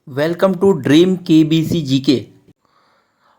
Welcome to dream KBC GK.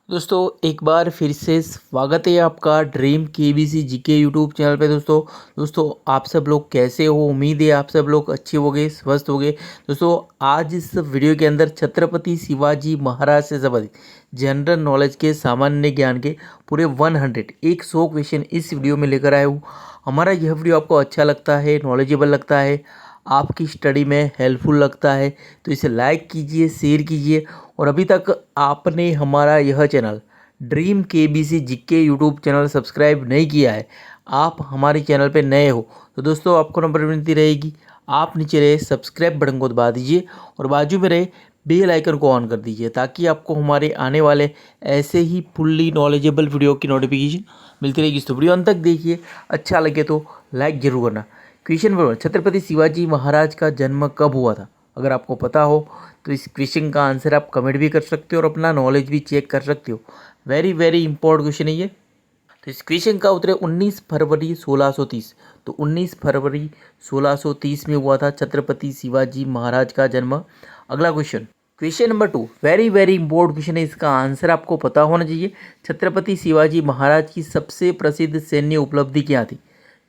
दोस्तों एक बार फिर से स्वागत है आपका dream KBC GK YouTube channel पे। दोस्तों आप सब लोग कैसे हो? उम्मीद है आप सब लोग अच्छे होंगे, स्वस्थ होंगे। दोस्तों आज इस वीडियो के अंदर छत्रपति शिवाजी महाराज से संबंधित जनरल नॉलेज के सामान्य ज्ञान के पूरे 100 क्वेश्चन इस वीडियो में लेकर आया हूँ। हमारा यह वीडियो आपको अच्छा लगता है, नॉलेजेबल लगता है, आपकी स्टडी में हेल्पफुल लगता है तो इसे लाइक कीजिए, शेयर कीजिए। और अभी तक आपने हमारा यह channel dream KBC GK YouTube channel subscribe नहीं किया है, आप हमारे चैनल पे नए हो तो दोस्तों आपको नंबर विनती रहेगी, आप नीचे रहे सब्सक्राइब बटन को दबा दीजिए और बाजू में रहे बेल आइकन को ऑन कर दीजिए ताकि आपको हमारे आने वाले ऐसे ही फुल्ली नॉलेजेबल वीडियो की नोटिफिकेशन मिलती रहेगी। तो वीडियो अंत तक देखिए, अच्छा लगे तो लाइक जरूर करना। क्वेश्चन नंबर 1, छत्रपति शिवाजी महाराज का जन्म कब हुआ था? अगर आपको पता हो तो इस क्वेश्चन का आंसर आप कमेंट भी कर सकते हो और अपना नॉलेज भी चेक कर सकते हो। वेरी वेरी इंपॉर्टेंट क्वेश्चन है ये। तो इस क्वेश्चन का उत्तर है 19 फरवरी 1630। तो 19 फरवरी 1630 में हुआ था छत्रपति शिवाजी महाराज का जन्म। अगला question number 2, very very important question है, इसका आंसर आपको पता होना चाहिए। छत्रपति शिवाजी महाराज की सबसे प्रसिद्ध सैन्य उपलब्धि क्या थी?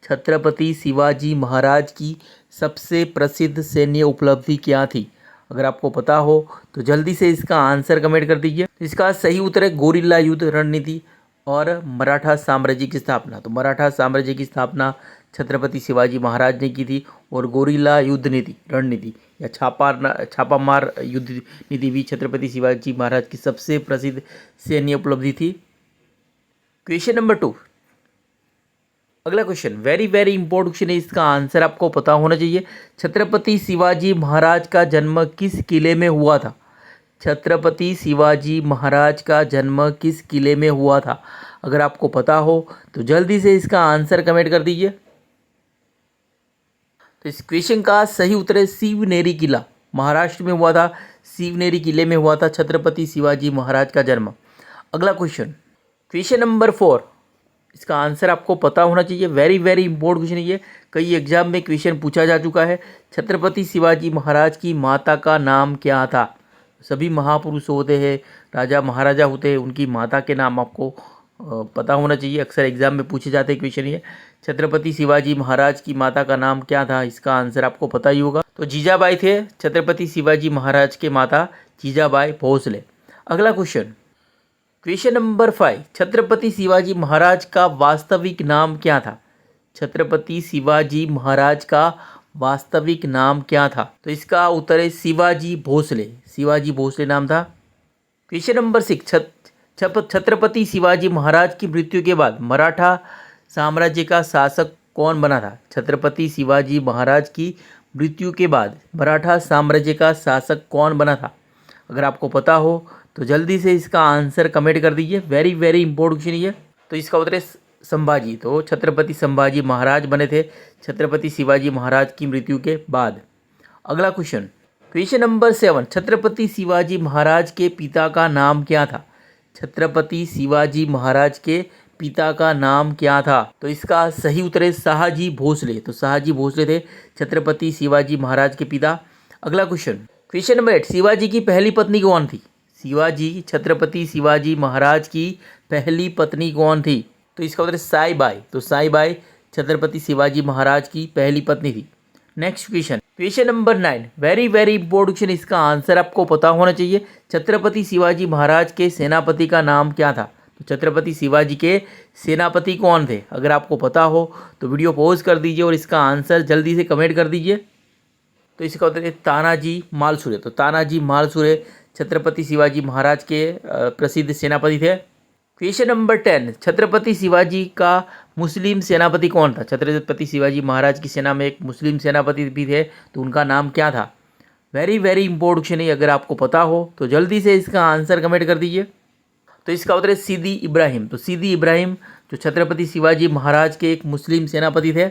छत्रपति शिवाजी महाराज की सबसे प्रसिद्ध सैन्य उपलब्धि क्या थी? अगर आपको पता हो तो जल्दी से इसका आंसर कमेंट कर दीजिए। इसका सही उत्तर है गोरिल्ला युद्ध रणनीति और मराठा साम्राज्य की स्थापना। तो मराठा साम्राज्य की स्थापना छत्रपति शिवाजी महाराज ने की थी और गोरिल्ला युद्ध नीति रणनीति या छापामार युद्ध नीति भी छत्रपति शिवाजी महाराज की सबसे प्रसिद्ध सैन्य उपलब्धि थी। क्वेश्चन नंबर 2, अगला question very very important question है, इसका आंसर आपको पता होना चाहिए। छत्रपति शिवाजी महाराज का जन्म किस किले में हुआ था? छत्रपति शिवाजी महाराज का जन्म किस किले में हुआ था? अगर आपको पता हो तो जल्दी से इसका आंसर कमेंट कर दीजिए। तो इस क्वेश्चन का सही उत्तर है शिवनेरी किला, महाराष्ट्र में हुआ था। शिवनेरी किले में हुआ था छत्रपति शिवाजी महाराज का जन्म। अगला क्वेश्चन नंबर 4, इसका आंसर आपको पता होना चाहिए। वेरी वेरी इंपॉर्टेंट क्वेश्चन ये, कई एग्जाम में क्वेश्चन पूछा जा चुका है। छत्रपति शिवाजी महाराज की माता का नाम क्या था? सभी महापुरुष होते हैं, राजा महाराजा होते हैं, उनकी माता के नाम आपको पता होना चाहिए। अक्सर एग्जाम में पूछे जाते हैं क्वेश्चन ये। छत्रपति शिवाजी महाराज की माता का नाम क्या था? इसका आंसर आपको पता ही होगा। तो जीजाबाई थे छत्रपति शिवाजी महाराज के माता, जीजाबाई भोसले। अगला क्वेश्चन नंबर 5, छत्रपति शिवाजी महाराज का वास्तविक नाम क्या था? छत्रपति शिवाजी महाराज का वास्तविक नाम क्या था? तो इसका उत्तर है शिवाजी भोसले, शिवाजी भोसले नाम था। क्वेश्चन नंबर 6, छत्रपति शिवाजी महाराज की मृत्यु के बाद मराठा साम्राज्य का शासक कौन बना था? छत्रपति शिवाजी महाराज की मृत्यु के बाद मराठा साम्राज्य का शासक कौन बना था? अगर आपको पता हो तो जल्दी से इसका आंसर कमेंट कर दीजिए। वेरी वेरी इंपॉर्टेंट क्वेश्चन ये। तो इसका उत्तर है संभाजी। तो छत्रपति संभाजी महाराज बने थे छत्रपति शिवाजी महाराज की मृत्यु के बाद। अगला क्वेश्चन नंबर 7, छत्रपति शिवाजी महाराज के पिता का नाम क्या था? छत्रपति शिवाजी महाराज के पिता का नाम क्या था? तो इसका सही उत्तर है शाहजी भोसले। तो शाहजी भोसले थे छत्रपति शिवाजी महाराज के पिता। अगला क्वेश्चन नंबर 8, शिवाजी की पहली पत्नी कौन थी? छत्रपति शिवाजी महाराज की पहली पत्नी कौन थी? तो इसका उत्तर है साईबाई। तो साईबाई छत्रपति शिवाजी महाराज की पहली पत्नी थी। Next question number 9, very very important question, इसका आंसर आपको पता होना चाहिए। छत्रपति शिवाजी महाराज के सेनापति का नाम क्या था? तो छत्रपति शिवाजी के सेनापति कौन थे? अगर आपको पता हो तो वीडियो पॉज कर दीजिए और इसका आंसर जल्दी से कमेंट कर दीजिए। तो इसका उत्तर है तानाजी मालसुरे। तो तानाजी मालसुरे छत्रपति शिवाजी महाराज के प्रसिद्ध सेनापति थे। क्वेश्चन नंबर 10, छत्रपति शिवाजी का मुस्लिम सेनापति कौन था? छत्रपति शिवाजी महाराज की सेना में एक मुस्लिम सेनापति भी थे, तो उनका नाम क्या था? वेरी वेरी इंपॉर्टेंट क्वेश्चन है, अगर आपको पता हो तो जल्दी से इसका आंसर कमेंट कर दीजिए। तो इसका उत्तर है सीदी इब्राहिम। तो सीदी इब्राहिम जो छत्रपति शिवाजी महाराज के एक मुस्लिम सेनापति थे।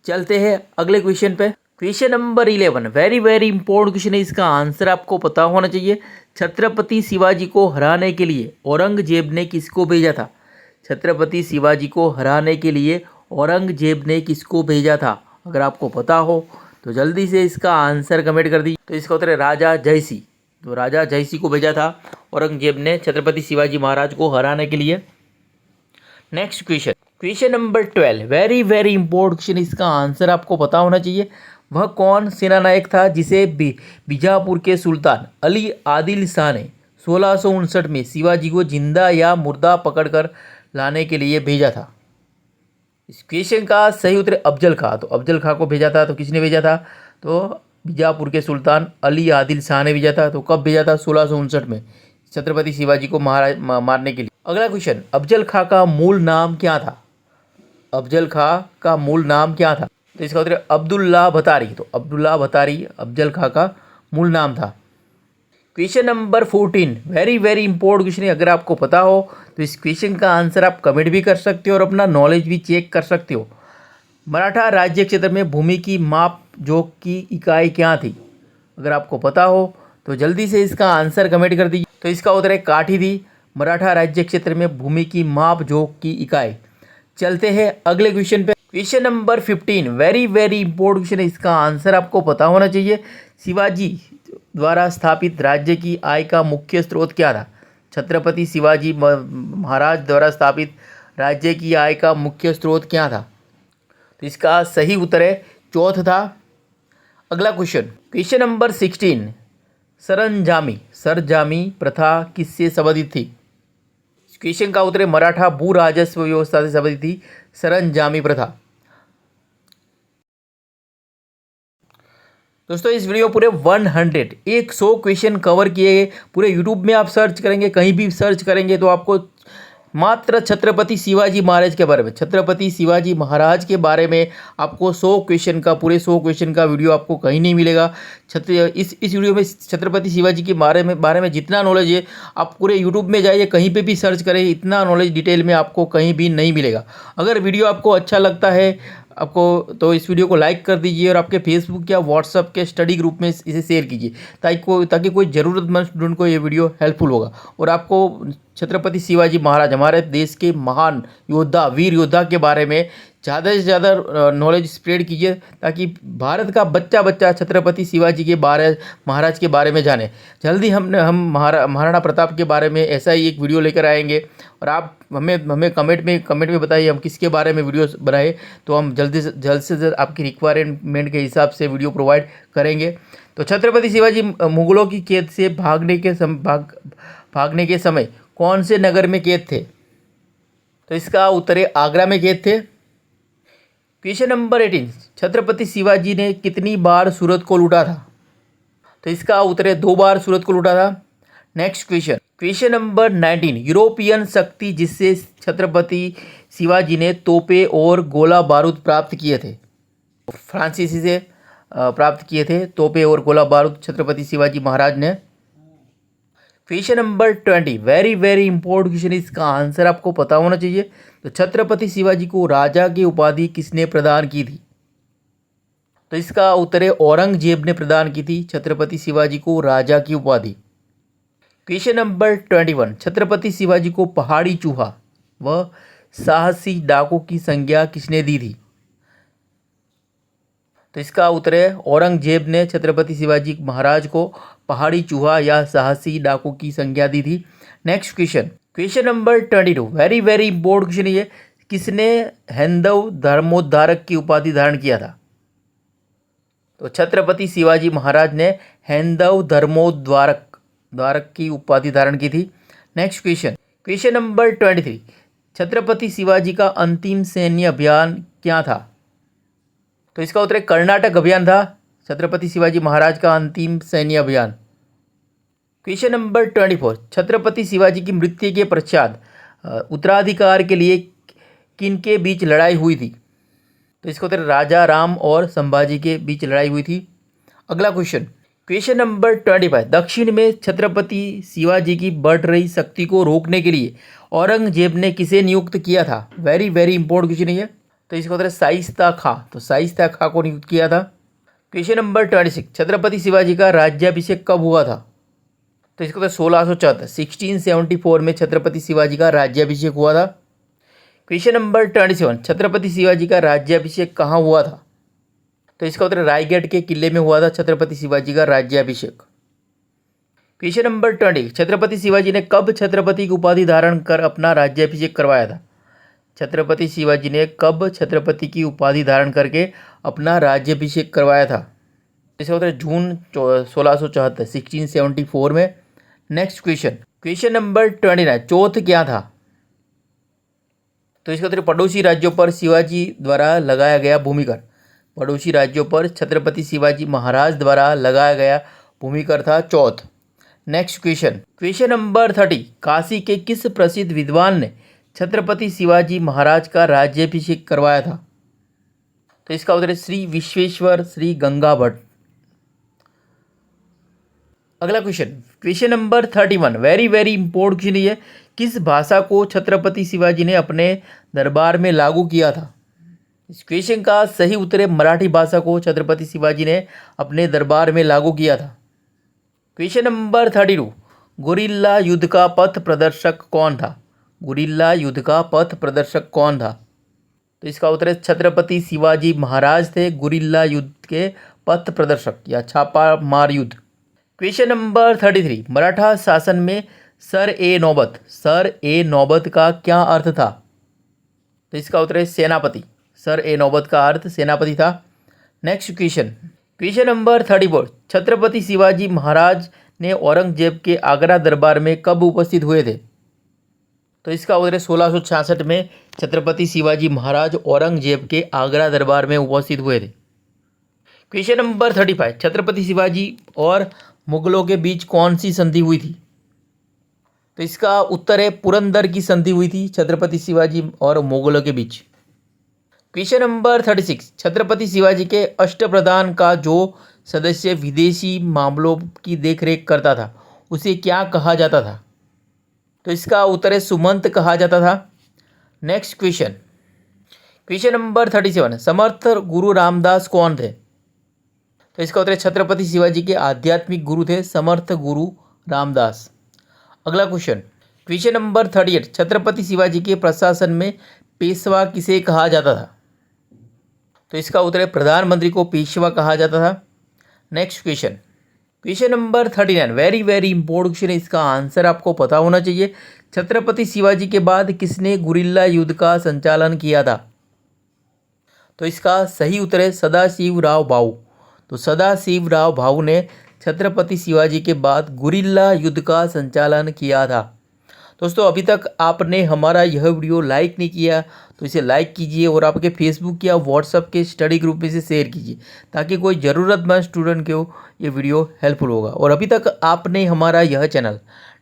चलते हैं अगले क्वेश्चन पे। Question number 11, very very important question है, इसका आंसर आपको पता होना चाहिए। छत्रपति शिवाजी को हराने के लिए औरंगजेब ने किसको भेजा था? छत्रपति शिवाजी को हराने के लिए औरंगजेब ने किसको भेजा था? अगर आपको पता हो तो जल्दी से इसका आंसर कमेंट कर दीजिए। तो इसका उत्तर है राजा जयसिंह। तो राजा जयसिंह को भेजा था औरंगजेब ने छत्रपति शिवाजी महाराज को हराने के लिए। Next question, question number 12, very very important question, इसका आंसर आपको पता होना चाहिए। वह कौन सेनानायक था जिसे बीजापुर के सुल्तान अली आदिल शाह ने 1659 में शिवाजी को जिंदा या मुर्दा पकड़कर लाने के लिए भेजा था? इस क्वेश्चन का सही उत्तर अफजल खां। तो अफजल खां को भेजा था। तो किसने भेजा था? तो बीजापुर के सुल्तान अली आदिल शाह ने भेजा था। तो कब भेजा था? 1659 में छत्रपति शिवाजी को मारने के लिए। अगला क्वेश्चन, अफजल खां का मूल नाम क्या था? अफजल खां का मूल नाम क्या था? तो इसका उत्तर अब्दुल्ला भतारी। तो अब्दुल्ला भतारी अफजल खां का मूल नाम था। Question number 14, very very important question है। अगर आपको पता हो तो इस क्वेश्चन का आंसर आप कमेंट भी कर सकते हो और अपना नॉलेज भी चेक कर सकते हो। मराठा राज्य क्षेत्र में भूमि की माप जोख की इकाई क्या थी? अगर आपको पता हो तो जल्दी से इसका आंसर कमेंट कर दीजिए। तो इसका उत्तर है काठी थी। मराठा राज्य क्षेत्र में भूमि की माप जोख की इकाई। चलते हैं अगले क्वेश्चन पे। Question number 15, very very important question है। इसका आंसर आपको पता होना चाहिए। शिवाजी द्वारा स्थापित राज्य की आय का मुख्य स्रोत क्या था? छत्रपति शिवाजी महाराज द्वारा स्थापित राज्य की आय का मुख्य स्रोत क्या था? तो इसका सही उत्तर है चौथ था। अगला क्वेश्चन, क्वेश्चन नंबर 16, सरंजामी प्रथा किससे संबंधित थी? इस क्वेश्चन का उत्तर है मराठा भू राजस्व व्यवस्था से संबंधित थी सरंजामी प्रथा। दोस्तों इस वीडियो पूरे 100 क्वेश्चन कवर किए गए। पूरे यूट्यूब में आप सर्च करेंगे, कहीं भी सर्च करेंगे तो आपको मात्र छत्रपति शिवाजी महाराज के बारे में, छत्रपति शिवाजी महाराज के बारे में आपको 100 क्वेश्चन का, पूरे 100 क्वेश्चन का वीडियो आपको कहीं नहीं मिलेगा। इस वीडियो में छत्रपति शिवाजी के बारे में जितना नॉलेज है आप पूरे यूट्यूब में जाइए, कहीं पे भी सर्च करें, इतना नॉलेज डिटेल में आपको कहीं भी नहीं मिलेगा। अगर वीडियो आपको अच्छा लगता है आपको तो इस वीडियो को लाइक कर दीजिए और आपके फेसबुक या व्हाट्सएप के स्टडी ग्रुप में इसे शेयर कीजिए ताकि कोई ज़रूरतमंद स्टूडेंट को ये वीडियो हेल्पफुल होगा। और आपको छत्रपति शिवाजी महाराज हमारे देश के महान योद्धा, वीर योद्धा के बारे में ज़्यादा से ज़्यादा नॉलेज स्प्रेड कीजिए ताकि भारत का बच्चा बच्चा छत्रपति शिवाजी के महाराज के बारे में जाने। जल्दी हम महाराणा प्रताप के बारे में ऐसा ही एक वीडियो लेकर आएंगे और आप हमें कमेंट में बताइए हम किसके बारे में वीडियो बनाए, तो हम जल्द से जल्द आपकी रिक्वायरमेंट के हिसाब से वीडियो प्रोवाइड करेंगे। तो छत्रपति शिवाजी मुगलों की कैद से भागने के समय कौन से नगर में कैद थे? तो इसका उत्तर है आगरा में कैद थे। क्वेश्चन नंबर 18, छत्रपति शिवाजी ने कितनी बार सूरत को लूटा था? तो इसका उत्तर है 2 बार सूरत को लूटा था। Next question, question number 19, European शक्ति जिससे छत्रपति शिवाजी ने तोपे और गोला बारूद प्राप्त किए थे? फ्रांसीसी से प्राप्त किए थे तोपे और गोला बारूद छत्रपति शिवाजी महाराज ने। Question number 20, very very important question, इसका आंसर आपको पता होना चाहिए। तो छत्रपति शिवाजी को राजा की उपाधि किसने प्रदान की थी? तो इसका उत्तर है औरंगजेब ने प्रदान की थी छत्रपति शिवाजी को राजा की उपाधि। क्वेश्चन नंबर 21, छत्रपति शिवाजी को पहाड़ी चूहा व साहसी डाकू की संज्ञा किसने दी थी? तो इसका उत्तर है औरंगजेब ने छत्रपति शिवाजी महाराज को पहाड़ी चूहा या साहसी डाकू की संज्ञा दी थी। Next question, question number 22, very very important question ये, किसने हैंदव धर्मोद्धारक की उपाधि धारण किया था? तो छत्रपति शिवाजी महाराज ने हैंदव धर्मोद्धारक की उपाधि धारण की थी। Next question, question number 23, Chhatrapati Shivaji का अंतिम सैन्य अभियान क्या था? तो इसका उत्तर है कर्नाटक अभियान था छत्रपति शिवाजी महाराज का अंतिम सैन्य अभियान। क्वेश्चन नंबर 24, छत्रपति शिवाजी की मृत्यु के पश्चात उत्तराधिकार के लिए किनके बीच लड़ाई हुई थी? तो इसका उत्तर राजा राम और संभाजी के बीच लड़ाई हुई थी। अगला क्वेश्चन, क्वेश्चन नंबर 25, दक्षिण में छत्रपति शिवाजी की बढ़ रही शक्ति को रोकने के लिए औरंगजेब ने किसे नियुक्त किया था? वेरी वेरी इंपॉर्टेंट क्वेश्चन है। तो इसका उत्तर शाइस्ता खां। तो शाइस्ता खां को नियुक्त किया था। क्वेश्चन नंबर 26, छत्रपति शिवाजी का राज्याभिषेक कब हुआ था? तो इसका उत्तर 1674 1674 में छत्रपति शिवाजी का राज्याभिषेक हुआ था। क्वेश्चन नंबर 27, छत्रपति शिवाजी का राज्याभिषेक कहाँ हुआ था? तो इसका उत्तर रायगढ़ के किले में हुआ था छत्रपति शिवाजी का राज्याभिषेक। क्वेश्चन नंबर 20, छत्रपति शिवाजी ने कब छत्रपति की उपाधि धारण कर अपना राज्याभिषेक करवाया था? छत्रपति शिवाजी ने कब छत्रपति की उपाधि धारण करके अपना राज्याभिषेक करवाया था? इसका उत्तर जून 1674, 1674 में। नेक्स्ट क्वेश्चन, क्वेश्चन नंबर 29, चौथ क्या था? तो इसका उत्तर पड़ोसी राज्यों पर शिवाजी द्वारा लगाया गया भूमिकर। पड़ोसी राज्यों पर छत्रपति शिवाजी महाराज द्वारा लगाया गया भूमिकर था चौथ। Next question, question number 30, Kashi के किस प्रसिद्ध विद्वान ने छत्रपति शिवाजी महाराज का राज्याभिषेक करवाया था? तो इसका उत्तर है श्री विश्वेश्वर श्री गंगा भट्ट। अगला question, question number 31, very very important question है, किस भाषा को छत्रपति शिवाजी ने अपने दरबार में लागू किया था? इस क्वेश्चन का सही उत्तर है मराठी भाषा को छत्रपति शिवाजी ने अपने दरबार में लागू किया था। क्वेश्चन नंबर 32, गुरिल्ला युद्ध का पथ प्रदर्शक कौन था? गुरिल्ला युद्ध का पथ प्रदर्शक कौन था? तो इसका उत्तर है छत्रपति शिवाजी महाराज थे गुरिल्ला युद्ध के पथ प्रदर्शक या छापा मार युद्ध। क्वेश्चन नंबर 33, मराठा शासन में सर ए नौबत का क्या अर्थ था? तो इसका उत्तर है सेनापति। सर ए नौबत का अर्थ सेनापति था। Next question, question number 34, Chhatrapati Shivaji Maharaj ने औरंगजेब के आगरा दरबार में कब उपस्थित हुए थे? तो इसका उत्तर है 1666 में छत्रपति शिवाजी महाराज औरंगजेब के आगरा दरबार में उपस्थित हुए थे। क्वेश्चन नंबर 35, छत्रपति शिवाजी और मुगलों के बीच कौन सी संधि हुई थी? तो इसका उत्तर है पुरंदर की संधि हुई थी छत्रपति शिवाजी और मुगलों के बीच। क्वेश्चन नंबर 36, छत्रपति शिवाजी के अष्टप्रधान का जो सदस्य विदेशी मामलों की देखरेख करता था उसे क्या कहा जाता था? तो इसका उत्तर है सुमंत कहा जाता था। नेक्स्ट क्वेश्चन, क्वेश्चन नंबर 37, समर्थ गुरु रामदास कौन थे? तो इसका उत्तर है छत्रपति शिवाजी के आध्यात्मिक गुरु थे समर्थ गुरु रामदास। अगला question, question number 38, Chhatrapati Shivaji के प्रशासन में पेशवा किसे कहा जाता था? तो इसका उत्तर है प्रधानमंत्री को पेशवा कहा जाता था। Next question, question number 39, very very important question है, इसका आंसर आपको पता होना चाहिए। छत्रपति शिवाजी के बाद किसने गुरिल्ला युद्ध का संचालन किया था? तो इसका सही उत्तर है सदाशिवराव भाऊ। तो सदाशिवराव भाऊ ने छत्रपति शिवाजी के बाद गुरिल्ला युद्ध का संचालन किया था। दोस्तों, अभी तक आपने हमारा यह वीडियो लाइक नहीं किया तो इसे लाइक कीजिए और आपके फेसबुक या व्हाट्सएप के स्टडी ग्रुप में से शेयर कीजिए ताकि कोई ज़रूरतमंद स्टूडेंट को ये वीडियो हेल्पफुल होगा। और अभी तक आपने हमारा यह channel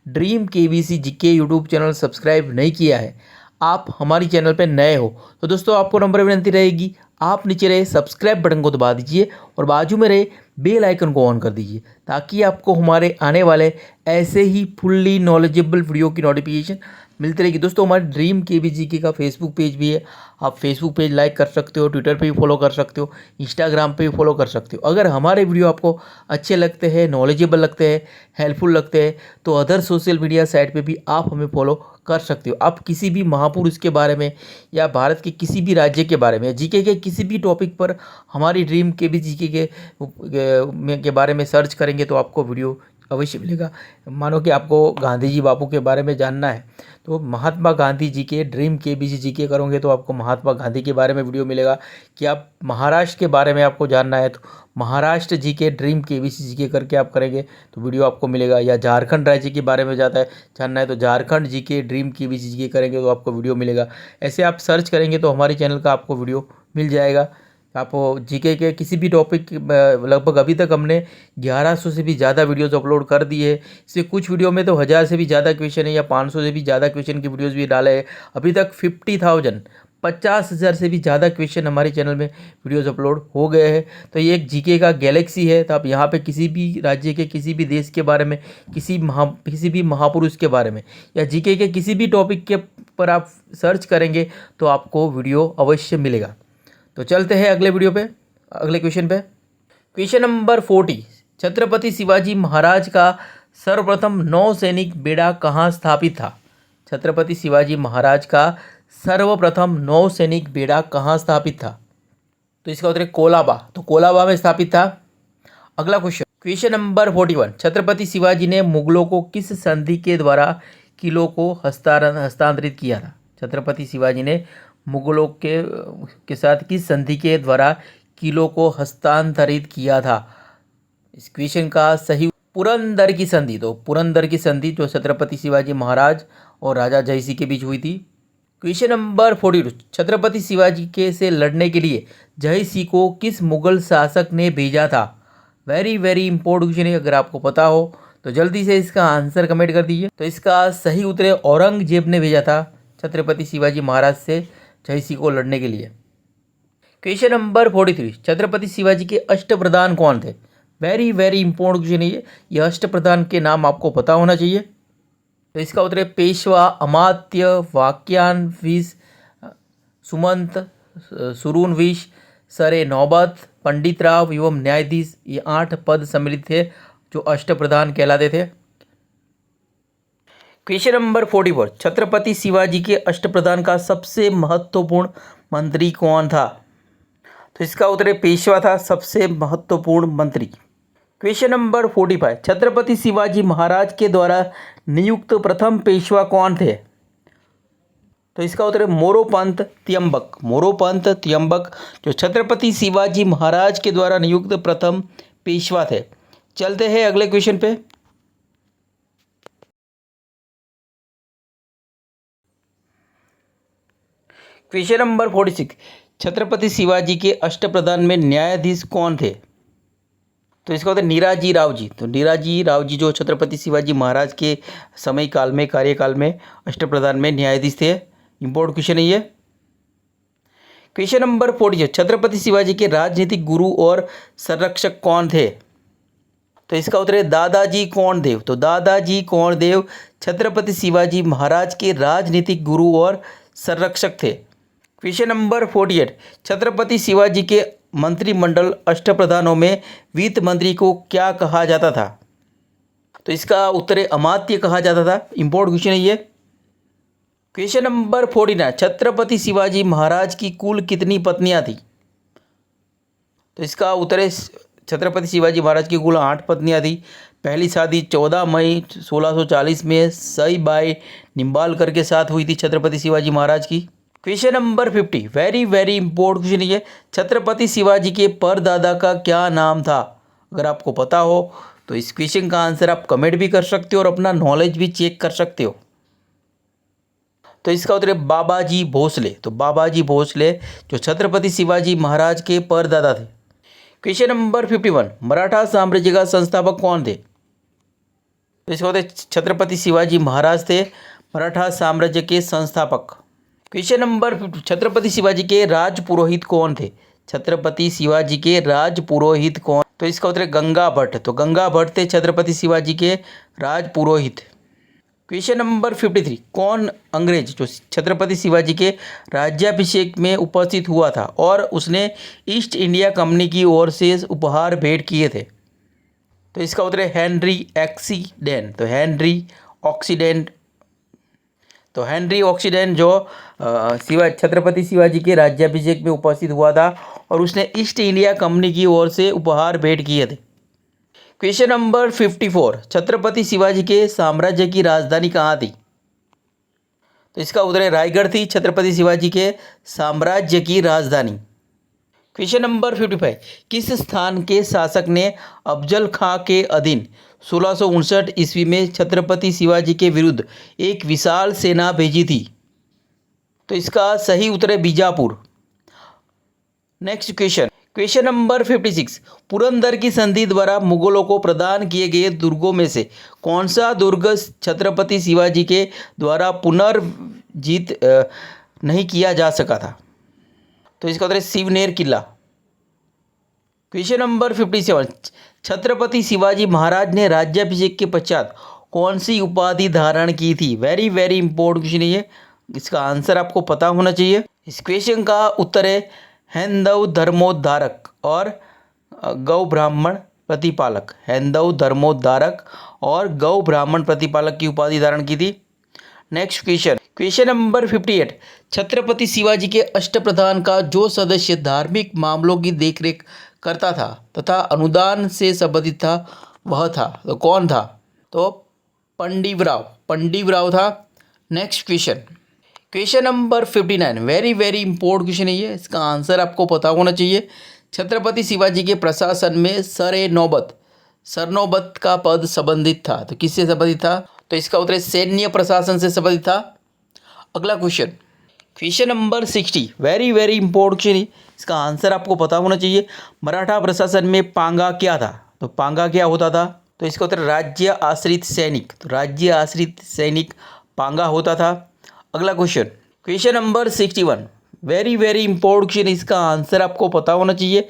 dream KBC GK YouTube channel subscribe नहीं किया है, आप हमारी चैनल पर नए हो तो दोस्तों आपको नंबर विनती रहेगी, आप नीचे रहे सब्सक्राइब बटन को दबा दीजिए और बाजू में रहे बेल आइकन को ऑन कर दीजिए ताकि आपको हमारे आने वाले ऐसे ही फुल्ली नॉलेजेबल वीडियो की नोटिफिकेशन मिलती रहेगी। दोस्तों, हमारे ड्रीम केबीजीके का फेसबुक पेज भी है, आप फेसबुक पेज लाइक कर सकते हो, ट्विटर पे भी फॉलो कर सकते हो, इंस्टाग्राम पे भी फॉलो कर सकते हो। अगर हमारे वीडियो आपको अच्छे लगते हैं, नॉलेजेबल लगते हैं, हेल्पफुल लगते हैं तो अदर सोशल मीडिया साइट पे भी आप हमें फॉलो कर सकते हो। आप किसी भी महापुरुष के बारे में या भारत के किसी भी राज्य के बारे में, जीके के किसी भी टॉपिक पर हमारी ड्रीम केबीजीके के बारे में सर्च करेंगे तो आपको वीडियो अवश्य मिलेगा। मानो कि आपको गांधी जी बापू के बारे में जानना है तो महात्मा गांधी जी के ड्रीम केबीसी जीके करोगे तो आपको महात्मा गांधी के बारे में वीडियो मिलेगा। कि आप महाराष्ट्र के बारे में आपको जानना है तो महाराष्ट्र जी के ड्रीम केबीसी जीके करके आप करेंगे तो वीडियो आपको मिलेगा। या झारखंड राज्य के बारे में जानना है तो झारखंड जी के ड्रीम केबीसी जीके करेंगे तो आपको वीडियो मिलेगा। ऐसे आप सर्च करेंगे तो हमारे चैनल का आपको वीडियो मिल जाएगा। आप जीके के किसी भी टॉपिक लगभग अभी तक हमने 1100 से भी ज़्यादा वीडियोस अपलोड कर दिए हैं। इससे कुछ वीडियो में तो 1000 से भी ज़्यादा क्वेश्चन है या 500 से भी ज़्यादा क्वेश्चन की वीडियोस भी डाले हैं। अभी तक 50,000 से भी ज़्यादा क्वेश्चन हमारे चैनल में वीडियोस अपलोड हो गए हैं। तो ये एक जीके का गैलेक्सी है। तो आप यहाँ पे किसी भी राज्य के किसी भी देश के बारे में, किसी भी महापुरुष के बारे में या जीके के किसी भी टॉपिक के पर आप सर्च करेंगे तो आपको वीडियो अवश्य मिलेगा। तो चलते हैं अगले वीडियो पे, अगले क्वेश्चन पे। क्वेश्चन नंबर 40, छत्रपति शिवाजी महाराज का सर्वप्रथम नौसैनिक बेड़ा कहाँ स्थापित था? छत्रपति शिवाजी महाराज का सर्वप्रथम नौसैनिक बेड़ा कहाँ स्थापित था? तो इसका उत्तर है कोलाबा। तो कोलाबा में स्थापित था। अगला question, question number 41, Chhatrapati Shivaji ने मुगलों को किस संधि के द्वारा किलों को हस्तांतरित किया था? छत्रपति शिवाजी ने मुगलों के साथ किस संधि के द्वारा किलों को हस्तांतरित किया था? इस क्वेश्चन का सही पुरंदर की संधि। तो पुरंदर की संधि जो छत्रपति शिवाजी महाराज और राजा जयसिंह के बीच हुई थी। क्वेश्चन नंबर 42, छत्रपति शिवाजी के से लड़ने के लिए जयसिंह को किस मुगल शासक ने भेजा था? वेरी वेरी इंपॉर्टेंट क्वेश्चन है, अगर आपको पता हो तो जल्दी से इसका आंसर कमेंट कर दीजिए। तो इसका सही उत्तर है औरंगजेब ने भेजा था छत्रपति शिवाजी महाराज से जयसिंह को लड़ने के लिए। क्वेश्चन नंबर 43, छत्रपति शिवाजी के अष्टप्रधान कौन थे? वेरी वेरी इंपॉर्टेंट क्वेश्चन है ये अष्टप्रधान के नाम आपको पता होना चाहिए। तो इसका उत्तर है पेशवा, अमात्य, वाक्यान विश, सुमंत, सुरूनविश, सरे नौबत, पंडित राव एवं न्यायाधीश। ये 8 पद सम्मिलित थे जो अष्टप्रधान कहलाते थे। क्वेश्चन नंबर 44, छत्रपति शिवाजी के अष्टप्रधान का सबसे महत्वपूर्ण मंत्री कौन था? तो इसका उत्तर है पेशवा था सबसे महत्वपूर्ण मंत्री। क्वेश्चन नंबर 45, छत्रपति शिवाजी महाराज के द्वारा नियुक्त प्रथम पेशवा कौन थे? तो इसका उत्तर है मोरोपंत त्र्यंबक। मोरोपंत त्र्यंबक जो छत्रपति शिवाजी महाराज के द्वारा नियुक्त प्रथम पेशवा थे। चलते हैं अगले क्वेश्चन पे। क्वेश्चन नंबर 46, छत्रपति शिवाजी के अष्टप्रधान में न्यायाधीश कौन थे? तो इसका होता है नीराजी राव जी। तो नीराजी राव जी जो छत्रपति शिवाजी महाराज के समय काल में कार्यकाल में अष्टप्रधान में न्यायाधीश थे। इंपॉर्टेंट क्वेश्चन है ये। क्वेश्चन नंबर 48, छत्रपति शिवाजी के राजनीतिक गुरु और संरक्षक कौन थे? तो इसका उत्तर है दादाजी कोंडदेव। तो दादाजी कोंडदेव छत्रपति शिवाजी महाराज के राजनीतिक गुरु और संरक्षक थे। क्वेश्चन नंबर 48, छत्रपति शिवाजी के मंत्रिमंडल अष्टप्रधानों में वित्त मंत्री को क्या कहा जाता था? तो इसका उत्तर है अमात्य कहा जाता था। इंपॉर्टेंट क्वेश्चन है ये। क्वेश्चन नंबर 49, छत्रपति शिवाजी महाराज की कुल कितनी पत्नियां थी? तो इसका उत्तर है छत्रपति शिवाजी महाराज की कुल 8 पत्नियां थी। पहली शादी 14 मई 1640 में सईबाई निम्बालकर के साथ हुई थी छत्रपति शिवाजी महाराज की। Question number 50, very very important question ये, छत्रपति शिवाजी के परदादा का क्या नाम था? अगर आपको पता हो तो इस क्वेश्चन का आंसर आप कमेंट भी कर सकते हो और अपना नॉलेज भी चेक कर सकते हो। तो इसका उत्तर है बाबाजी भोसले। तो बाबाजी भोसले जो छत्रपति शिवाजी महाराज के परदादा थे। क्वेश्चन नंबर 51, मराठा साम्राज्य का संस्थापक कौन थे? तो इसका उत्तर छत्रपति शिवाजी महाराज थे मराठा साम्राज्य के संस्थापक। क्वेश्चन नंबर 50, छत्रपति शिवाजी के राजपुरोहित कौन थे? छत्रपति शिवाजी के राजपुरोहित कौन? तो इसका उत्तर है गंगा भट्ट। तो गंगा भट्ट थे छत्रपति शिवाजी के राजपुरोहित। क्वेश्चन नंबर 53, कौन अंग्रेज जो छत्रपति शिवाजी के राज्याभिषेक में उपस्थित हुआ था और उसने ईस्ट इंडिया कंपनी की ओर से उपहार भेंट किए थे? तो इसका उत्तर है हेनरी ऑक्सीडेंट। तो हेनरी ऑक्सीडेंट। तो हेनरी ऑक्सीडेंट जो छत्रपति शिवाजी के राज्याभिषेक में उपस्थित हुआ था और उसने ईस्ट इंडिया कंपनी की ओर से उपहार भेंट किए थे। क्वेश्चन नंबर 54, छत्रपति शिवाजी के साम्राज्य की राजधानी कहाँ थी? तो इसका उत्तर है रायगढ़ थी छत्रपति शिवाजी के साम्राज्य की राजधानी। क्वेश्चन नंबर 55, किस स्थान के शासक ने अफजल खां के अधीन 1659 ईस्वी में छत्रपति शिवाजी के विरुद्ध एक विशाल सेना भेजी थी? तो इसका सही उत्तर है Bijapur. Next question number 56, Purandar की संधि द्वारा मुगलों को प्रदान किए गए दुर्गों में से कौन सा दुर्ग छत्रपति शिवाजी के द्वारा पुनर्जीत नहीं किया जा सका था? तो इसका उत्तर है शिवनेर किला। क्वेश्चन नंबर 57, छत्रपति शिवाजी महाराज ने राज्याभिषेक के पश्चात कौन सी उपाधि धारण की थी? वेरी वेरी इंपॉर्टेंट क्वेश्चन है ये, इसका आंसर आपको पता होना चाहिए। इस क्वेश्चन का उत्तर है हैंदव धर्मोद्धारक और गौ ब्राह्मण प्रतिपालक। हैंदव धर्मोद्धारक और गौ ब्राह्मण प्रतिपालक की उपाधि धारण की थी। Next question number 58, Chhatrapati Shivaji के अष्टप्रधान का जो सदस्य धार्मिक मामलों की देखरेख करता था तथा अनुदान से संबंधित था वह था, तो कौन था? तो पंडीवराव था। Next question, question number 59, very very important question है ये, इसका आंसर आपको पता होना चाहिए। छत्रपति शिवाजी के प्रशासन में सरनौबत का पद संबंधित था, तो किससे संबंधित था? तो इसका उत्तर है सैन्य प्रशासन से संबंधित था। अगला question, question number 60, very very important question, इसका आंसर आपको पता होना चाहिए। मराठा प्रशासन में पांगा क्या था? तो पांगा क्या होता था? तो इसका उत्तर राज्य आश्रित सैनिक, तो राज्य आश्रित सैनिक पांगा होता था। अगला question, question number 61, very very important question, इसका आंसर आपको पता होना चाहिए।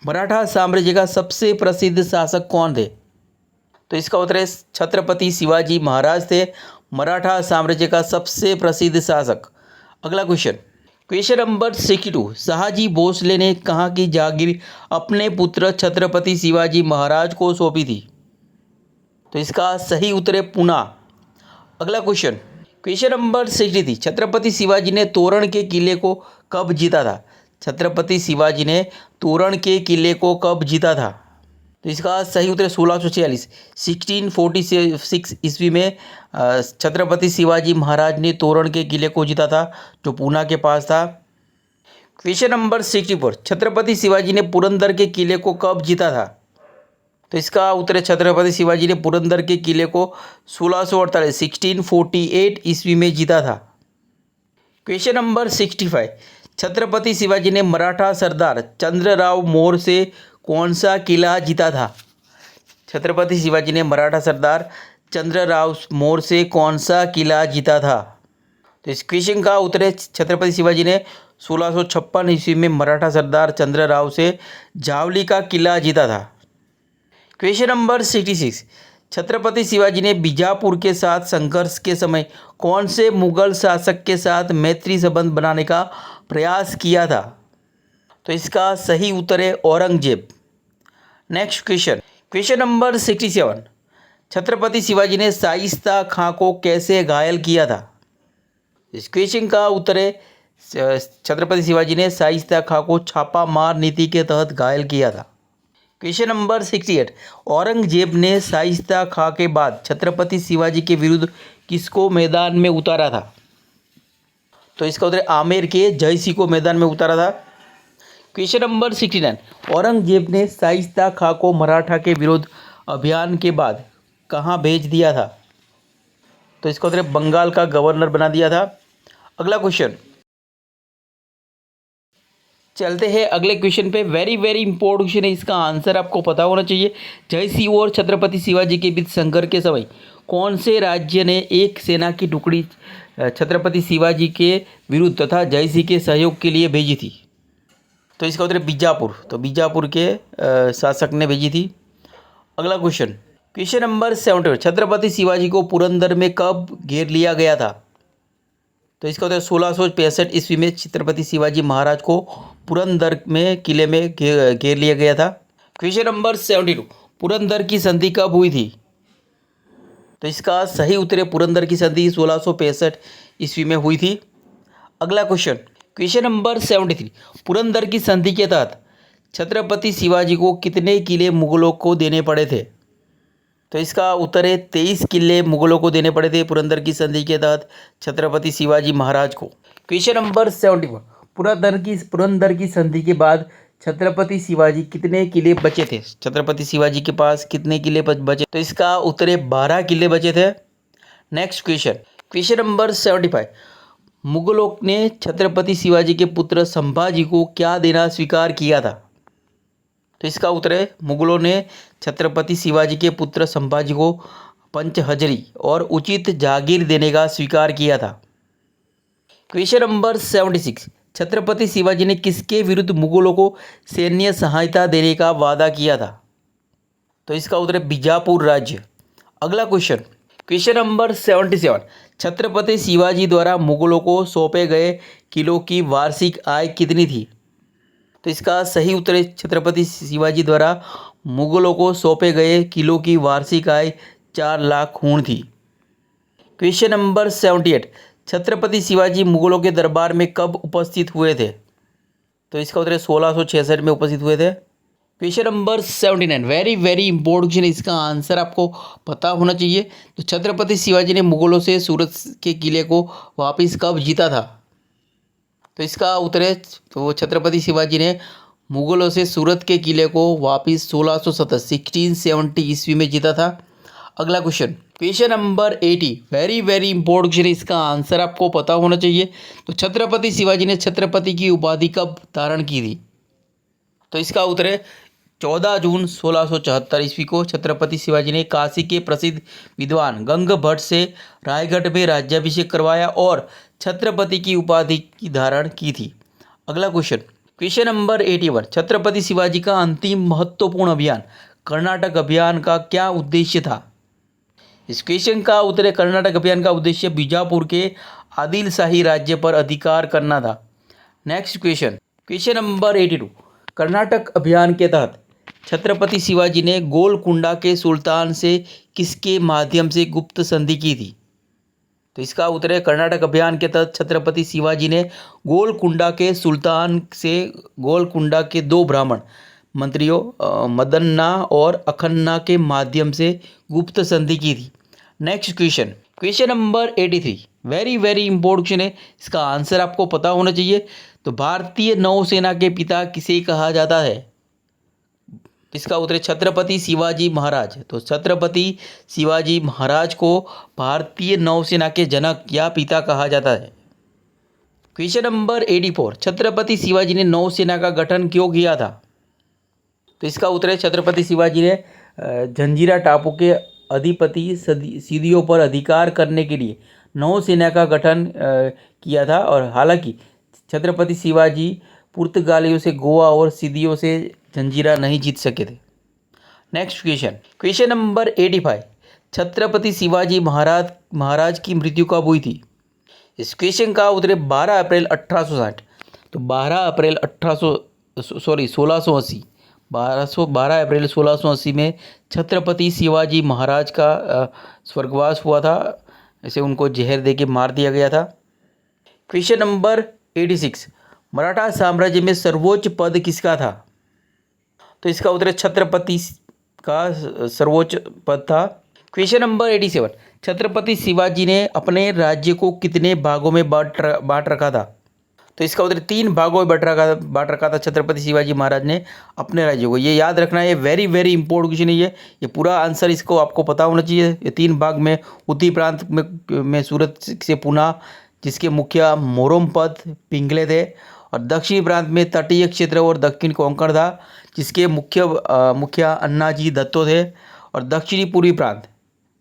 मराठा साम्राज्य का सबसे प्रसिद्ध शासक कौन थे? तो इसका उत्तर है छत्रपति शिवाजी महाराज थे, मराठा साम्राज्य का सबसे प्रसिद्ध शासक। अगला question, question number 62, Shahaji Bhosle ने कहाँ की जागीर अपने पुत्र छत्रपति शिवाजी महाराज को सौंपी थी? तो इसका सही उत्तर है पुणे। अगला question, question number 63, Chhatrapati Shivaji ने तोरण के किले को कब जीता था? छत्रपति शिवाजी ने तोरण के किले को कब जीता था? तो इसका सही उत्तर 1646 ईस्वी में छत्रपति शिवाजी महाराज ने तोरण के किले को जीता था, जो पूना के पास था। क्वेश्चन नंबर 64, छत्रपति शिवाजी ने पुरंदर के किले को कब जीता था? तो इसका उत्तर है छत्रपति शिवाजी ने पुरंदर के किले को 1648 ईस्वी में जीता था। क्वेश्चन नंबर 65, छत्रपति शिवाजी ने मराठा सरदार चंद्रराव मौर्य से कौन सा किला जीता था? छत्रपति शिवाजी ने मराठा सरदार चंद्रराव मौर्य से कौन सा किला जीता था? तो इस क्वेश्चन का उत्तर है छत्रपति शिवाजी ने 1656 ईस्वी में मराठा सरदार चंद्रराव से जावली का किला जीता था। क्वेश्चन नंबर 66, छत्रपति शिवाजी ने बीजापुर के साथ संघर्ष के समय कौन से मुगल शासक के साथ मैत्री संबंध बनाने का प्रयास किया था? तो इसका सही उत्तर है Aurangzeb. Next question, question number 67, Chhatrapati Shivaji ने शाइस्ता खां को कैसे घायल किया था? इस क्वेश्चन का उत्तर है छत्रपति शिवाजी ने शाइस्ता खां को छापा मार नीति के तहत घायल किया था। क्वेश्चन नंबर 68, औरंगजेब ने शाइस्ता खां के बाद छत्रपति शिवाजी के विरुद्ध किसको मैदान में उतारा था? तो इसका उत्तर आमेर के जयसिंह को मैदान में उतारा था। क्वेश्चन नंबर 69, औरंगजेब ने शाइस्ता खां को मराठा के विरुद्ध अभियान के बाद कहाँ भेज दिया था? तो इसका उत्तर बंगाल का गवर्नर बना दिया था। अगला क्वेश्चन, चलते हैं अगले क्वेश्चन पे, वेरी वेरी इंपॉर्टेंट क्वेश्चन है, इसका आंसर आपको पता होना चाहिए। जयसिंह और छत्रपति शिवाजी के बीच संघर्ष के समय कौन से राज्य ने एक सेना की टुकड़ी छत्रपति शिवाजी के विरुद्ध तथा जयसिंह के सहयोग के लिए भेजी थी? तो इसका उत्तर बीजापुर, तो बीजापुर के शासक ने भेजी थी। अगला question, question number 71, Chhatrapati Shivaji को पुरंदर में कब घेर लिया गया था? तो इसका उत्तर 1665 ईस्वी में छत्रपति शिवाजी महाराज को पुरंदर में किले में घेर लिया गया था। क्वेश्चन नंबर 72, पुरंदर की संधि कब हुई थी? तो इसका सही उत्तर है पुरंदर की संधि 1665 ईस्वी में हुई थी। अगला क्वेश्चन, क्वेश्चन नंबर 73, पुरंदर की संधि के तहत छत्रपति शिवाजी को कितने किले मुगलों को देने पड़े थे? तो इसका उत्तर है 23 किले मुगलों को देने पड़े थे पुरंदर की संधि के तहत छत्रपति शिवाजी महाराज को। क्वेश्चन नंबर 71, पुरंदर की संधि के बाद छत्रपति शिवाजी कितने किले बचे थे? छत्रपति शिवाजी के पास कितने किले बचे? तो इसका उत्तर है 12 किले बचे थे। नेक्स्ट क्वेश्चन, क्वेश्चन नंबर 75, मुगलों ने छत्रपति शिवाजी के पुत्र संभाजी को क्या देना स्वीकार किया था? तो इसका उत्तर है मुगलों ने छत्रपति शिवाजी के पुत्र संभाजी को पंचहजरी और उचित जागीर देने का स्वीकार किया था। क्वेश्चन नंबर 76, छत्रपति शिवाजी ने किसके विरुद्ध मुगलों को सैन्य सहायता देने का वादा किया था? तो इसका उत्तर है बीजापुर राज्य। अगला question, question number 77, Chhatrapati Shivaji द्वारा मुगलों को सौंपे गए किलों की वार्षिक आय कितनी थी? तो इसका सही उत्तर है छत्रपति शिवाजी द्वारा मुगलों को सौंपे गए किलों की वार्षिक आय 4 लाख खून थी। क्वेश्चन नंबर 78, छत्रपति शिवाजी मुगलों के दरबार में कब उपस्थित हुए थे? तो इसका उत्तर है 1666 में उपस्थित हुए थे। Question number 79 very very important question, इसका आंसर आपको पता होना चाहिए। तो छत्रपति शिवाजी ने मुगलों से सूरत के किले को वापस कब जीता था? तो इसका उत्तर है, तो छत्रपति शिवाजी ने मुगलों से सूरत के किले को वापस 1670 ईस्वी में जीता था। अगला question, question number 80 very very important question, इसका आंसर आपको पता होना चाहिए। तो छत्रपति शिवाजी ने छत्रपति की उपाधि कब धारण की थी? तो इसका उत्तर है 14 जून 1674 ईस्वी को छत्रपति शिवाजी ने काशी के प्रसिद्ध विद्वान गंग भट्ट से रायगढ़ में राज्याभिषेक करवाया और छत्रपति की उपाधि की धारण की थी। अगला question, question number 81 Chhatrapati Shivaji का अंतिम महत्वपूर्ण अभियान कर्नाटक अभियान का क्या उद्देश्य था? इस क्वेश्चन का उत्तर है, कर्नाटक अभियान का उद्देश्य बीजापुर के आदिल शाही राज्य पर अधिकार करना था। Next question, question number 82 Karnataka अभियान के तहत छत्रपति शिवाजी ने गोलकुंडा के सुल्तान से किसके माध्यम से गुप्त संधि की थी? तो इसका उत्तर है, कर्नाटक अभियान के तहत छत्रपति शिवाजी ने गोलकुंडा के सुल्तान से गोलकुंडा के दो ब्राह्मण मंत्रियों मदन्ना और अखन्ना के माध्यम से गुप्त संधि की थी। Next question, question number 83 very very important question है, इसका आंसर आपको पता होना चाहिए। तो भारतीय नौसेना के पिता किसे कहा जाता है? इसका उत्तर है छत्रपति शिवाजी महाराज। तो छत्रपति शिवाजी महाराज को भारतीय नौसेना के जनक या पिता कहा जाता है। क्वेश्चन नंबर 84 छत्रपति शिवाजी ने नौसेना का गठन क्यों किया था? तो इसका उत्तर है, छत्रपति शिवाजी ने जंजीरा टापू के अधिपति सिद्दियों पर अधिकार करने के लिए नौसेना का गठन किया था। और हालांकि छत्रपति शिवाजी पुर्तगालियों से गोवा और सिद्दियों से जंजीरा नहीं जीत सके थे। Next question, question number 85 Chhatrapati Shivaji Maharaj की मृत्यु कब हुई थी? इस क्वेश्चन का उत्तर 12 अप्रैल 1860। तो 12 अप्रैल 1680 12 अप्रैल 1680 में छत्रपति शिवाजी महाराज का स्वर्गवास हुआ था। इसे उनको जहर देके मार दिया गया था। क्वेश्चन नंबर 86 मराठा साम्राज्य में सर्वोच्च पद किसका था? तो इसका उत्तर छत्रपति का सर्वोच्च पद था। क्वेश्चन नंबर 87 छत्रपति शिवाजी ने अपने राज्य को कितने भागों में बांट रखा था? तो इसका उत्तर 3 भागों में बांट रखा था छत्रपति शिवाजी महाराज ने अपने राज्य को। ये याद रखना है, वेरी वेरी इंपॉर्टेंट क्वेश्चन है ये पूरा आंसर इसको आपको पता होना चाहिए। ये 3 भाग में उत्तरी प्रांत में सूरत से पूना जिसके मुखिया मोरमपद पिंगले थे, और दक्षिणी प्रांत में तटीय क्षेत्र और दक्षिण कोंकण था जिसके मुखिया अन्नाजी दत्तो थे, और दक्षिणी पूर्वी प्रांत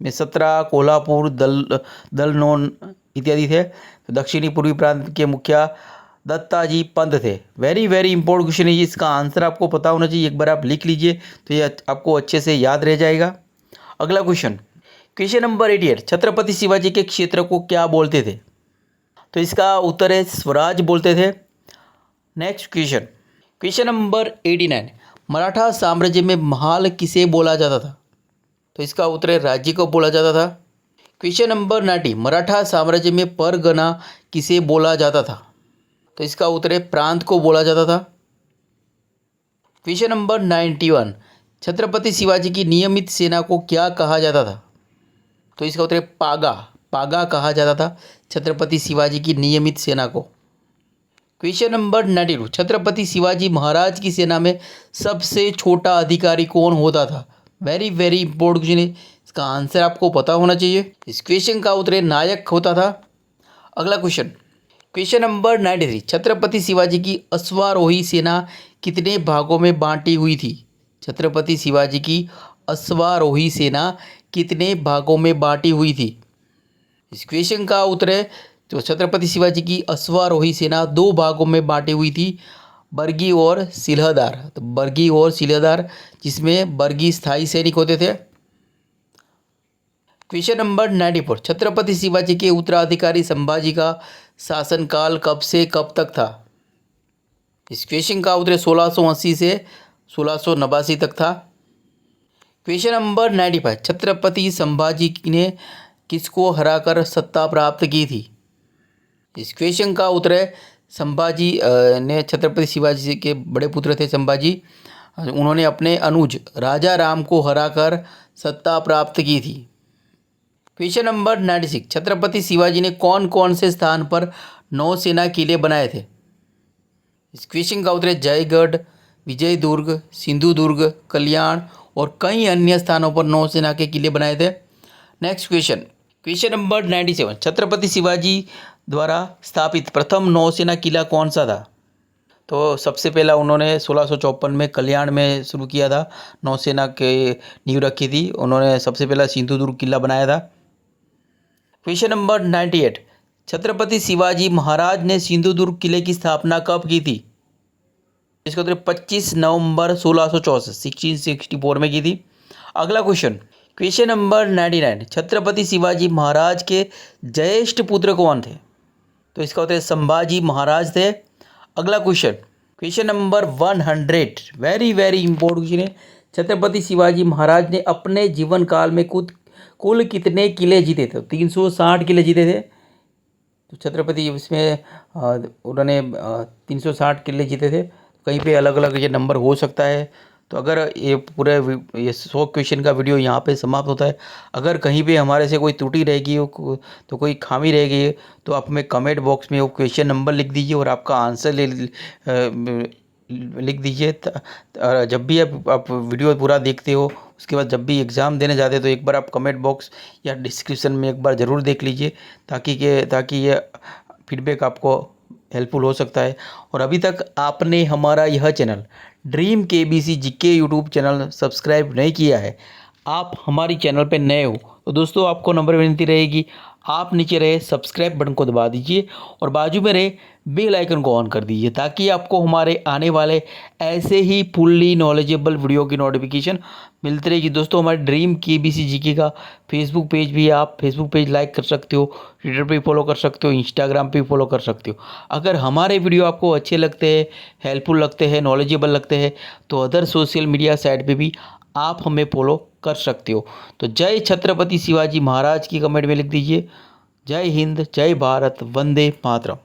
में सत्रा कोल्हापुर दलनोन इत्यादि थे। तो दक्षिणी पूर्वी प्रांत के मुखिया दत्ताजी पंत थे। वेरी वेरी इंपॉर्टेंट क्वेश्चन है, इसका आंसर आपको पता होना चाहिए। एक बार आप लिख लीजिए तो ये आपको अच्छे से याद रह जाएगा। अगला question, question number 88 Chhatrapati Shivaji के क्षेत्र को क्या बोलते थे? तो इसका उत्तर है स्वराज बोलते थे। Next question, question number 89 Maratha साम्राज्य में महाल किसे बोला जाता था? तो इसका उत्तर है राज्य को बोला जाता था। क्वेश्चन नंबर 90 मराठा साम्राज्य में परगना किसे बोला जाता था? तो इसका उत्तर है प्रांत को बोला जाता था। क्वेश्चन नंबर 91 छत्रपति शिवाजी की नियमित सेना को क्या कहा जाता था? तो इसका उत्तर है पागा कहा जाता था छत्रपति शिवाजी की नियमित सेना को। क्वेश्चन नंबर 92 छत्रपति शिवाजी महाराज की सेना में सबसे छोटा अधिकारी कौन होता था? वेरी वेरी इंपॉर्टेंट क्वेश्चन है, इसका आंसर आपको पता होना चाहिए। इस क्वेश्चन का उत्तर नायक होता था। अगला question, question number 93 Chhatrapati Shivaji की अश्वारोही सेना कितने भागों में बांटी हुई थी? छत्रपति शिवाजी की अश्वारोही सेना कितने भागों में बांटी हुई थी? इस क्वेश्चन का उत्तर है, तो छत्रपति शिवाजी की अश्वारोही सेना 2 भागों में बांटी हुई थी, बरगी और सिलहदार। तो बरगी और सिलहदार, जिसमें बरगी स्थायी सैनिक होते थे। क्वेश्चन नंबर 94 छत्रपति शिवाजी के उत्तराधिकारी संभाजी का शासनकाल कब से कब तक था? इस क्वेश्चन का उत्तर 1680 से 1689 तक था। क्वेश्चन नंबर 95 छत्रपति संभाजी ने किसको हराकर सत्ता प्राप्त की थी? इस क्वेश्चन का उत्तर है संभाजी ने छत्रपति शिवाजी के बड़े पुत्र थे संभाजी, उन्होंने अपने अनुज राजा राम को हराकर सत्ता प्राप्त की थी। क्वेश्चन नंबर 96, छत्रपति शिवाजी ने कौन कौन से स्थान पर नौसेना किले बनाए थे? इस क्वेश्चन का उत्तर है जयगढ़, विजयदुर्ग, सिंधुदुर्ग, कल्याण और कई अन्य स्थानों पर नौसेना के किले बनाए थे। Next question, question number 97, Chhatrapati Shivaji द्वारा स्थापित प्रथम नौसेना किला कौन सा था? तो सबसे पहला उन्होंने 1654 में कल्याण में शुरू किया था, नौसेना के नींव रखी थी। उन्होंने सबसे पहला सिंधुदुर्ग किला बनाया था। क्वेश्चन नंबर 98, छत्रपति शिवाजी महाराज ने सिंधुदुर्ग किले की स्थापना कब की थी? इसका उत्तर 25 नवंबर 1664 में की थी। अगला question, question number 99, Chhatrapati Shivaji Maharaj के ज्येष्ठ पुत्र कौन थे? तो इसका उत्तर संभाजी महाराज थे। अगला question, question number 100, very very important question है। छत्रपति शिवाजी महाराज ने अपने जीवन काल में कुल कितने किले जीते थे? 360 किले जीते थे। तो छत्रपति इसमें उन्होंने 360 किले जीते थे। कहीं पे अलग अलग ये नंबर हो सकता है। तो अगर ये पूरे ये 100 क्वेश्चन का वीडियो यहाँ पे समाप्त होता है। अगर कहीं पे हमारे से कोई त्रुटि रहेगी हो, तो कोई खामी रहेगी, तो आप हमें कमेंट बॉक्स में वो क्वेश्चन नंबर लिख दीजिए और आपका आंसर लिख दीजिए। जब भी आप वीडियो पूरा देखते हो, उसके बाद जब भी एग्ज़ाम देने जाते हो, तो एक बार आप कमेंट बॉक्स या डिस्क्रिप्शन में एक बार ज़रूर देख लीजिए, ताकि ये फीडबैक आपको हेल्पफुल हो सकता है। और अभी तक आपने हमारा यह channel dream KBC GK YouTube channel subscribe नहीं किया है, आप हमारी चैनल पे नए हो, तो दोस्तों आपको नंबर विनती रहेगी, आप नीचे रहे सब्सक्राइब बटन को दबा दीजिए और बाजू में रहे बेल आइकन को ऑन कर दीजिए, ताकि आपको हमारे आने वाले ऐसे ही फुल्ली नॉलेजेबल वीडियो की नोटिफिकेशन मिलती रहेगी। दोस्तों हमारे ड्रीम केबीसी जीके का फेसबुक पेज भी है, आप फेसबुक पेज लाइक कर सकते हो, ट्विटर पे फॉलो कर सकते हो, इंस्टाग्राम पे फॉलो कर सकते हो। अगर हमारे वीडियो आपको अच्छे लगते हैं, हेल्पफुल लगते हैं, नॉलेजेबल लगते हैं, तो अदर सोशल मीडिया साइट पे भी आप हमें फॉलो कर सकते हो। तो जय छत्रपति शिवाजी महाराज की कमेंट में लिख दीजिए। जय हिंद, जय भारत, वंदे मातरम।